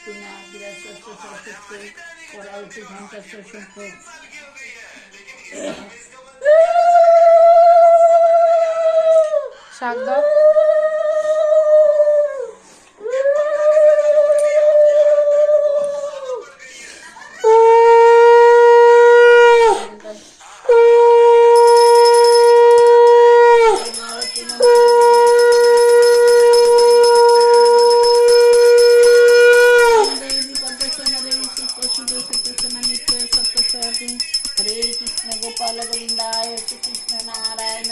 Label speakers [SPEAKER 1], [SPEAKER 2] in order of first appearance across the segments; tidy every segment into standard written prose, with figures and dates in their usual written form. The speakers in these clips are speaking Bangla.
[SPEAKER 1] तुना विरासत सरस्वती परावती घंटा शंख
[SPEAKER 2] শাক দাও।
[SPEAKER 1] हरे कृष्ण गोपाल गोविंदाय श्री कृष्ण नारायण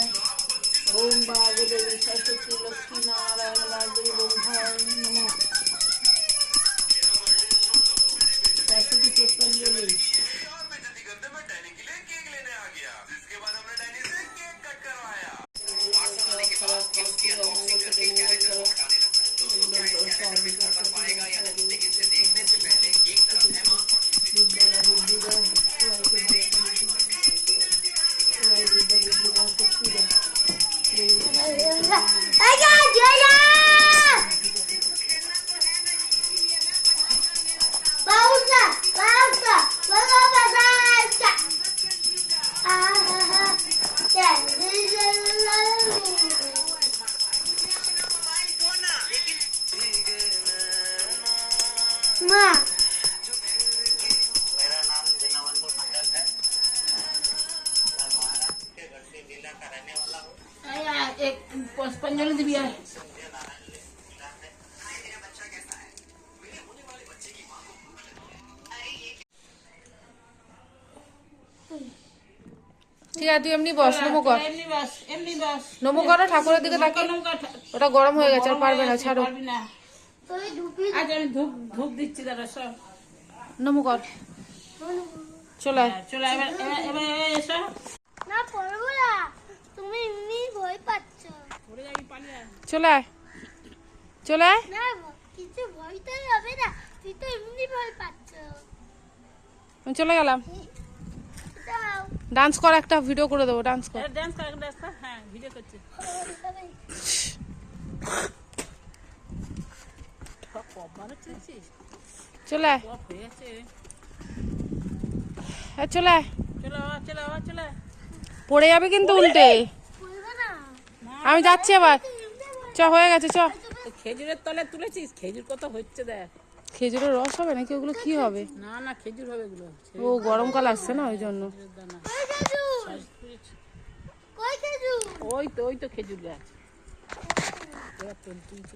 [SPEAKER 1] ओम भागवती सरस्वती लक्ष्मी नारायण वासुदेव ब्रह्माय नमः। सरस्वती पुष्पांजलि।
[SPEAKER 3] मेरा नाम दीनबंधु मंडल है। मैं महाराष्ट्र के गढ़ी जिला का रहने वाला हूँ।
[SPEAKER 1] एक पुष्पांजलि दी है।
[SPEAKER 2] ঠিক আছে তুই এমনি বস, নমো কর,
[SPEAKER 1] এমনি বস, এমনি বস।
[SPEAKER 2] নমো করো, ঠাকুরের দিকে তাকিয়ে। ওটা গরম হয়ে গেছে, আর পারবে না, ছাড়ো।
[SPEAKER 1] আজ আমি ধূপ ধূপ দিচ্ছি, দাদা সব
[SPEAKER 2] নমো কর, চলে আয়।
[SPEAKER 1] চলো এবার এবার এবার এসো।
[SPEAKER 4] না পড়বো না, তুমি এমনি ভয় পাচ্ছ।
[SPEAKER 1] পড়ে যাবি, পালিয়ে আয়।
[SPEAKER 2] চলে আয়, চলে আয়।
[SPEAKER 4] না কিছু ভয়টাই হবে না, তুই তো এমনি ভয় পাচ্ছ।
[SPEAKER 2] আমি চলে গেলাম।
[SPEAKER 4] দাও
[SPEAKER 2] ডান্স কর, একটা ভিডিও করে দেবো, ডান্স কর।
[SPEAKER 1] ডান্স কর, ডান্স কর। হ্যাঁ, ভিডিও করছি। কপ বানাচ্ছিস?
[SPEAKER 2] চলে আয়,
[SPEAKER 1] কপ হয়েছে।
[SPEAKER 2] চলে আয়।
[SPEAKER 1] চলো চলো চলো।
[SPEAKER 2] পড়ে যাবে কিন্তু উল্টে।
[SPEAKER 4] পড়বো না,
[SPEAKER 2] আমি যাচ্ছি এবার, চ, হয়ে গেছে, চ।
[SPEAKER 1] খেজুরের তলে তুলেছিস, খেজুর কত হচ্ছে দেখ।
[SPEAKER 2] খেজুরের রস হবে নাকি? ওগুলো কি হবে?
[SPEAKER 1] না না, খেজুর হবে এগুলো।
[SPEAKER 2] ও গরমকাল আসছে না, ওই জন্য।
[SPEAKER 1] দানা।
[SPEAKER 4] কই খেজুর, কই খেজুর?
[SPEAKER 1] ওই তো খেজুর গাছ। এবার তুলছে।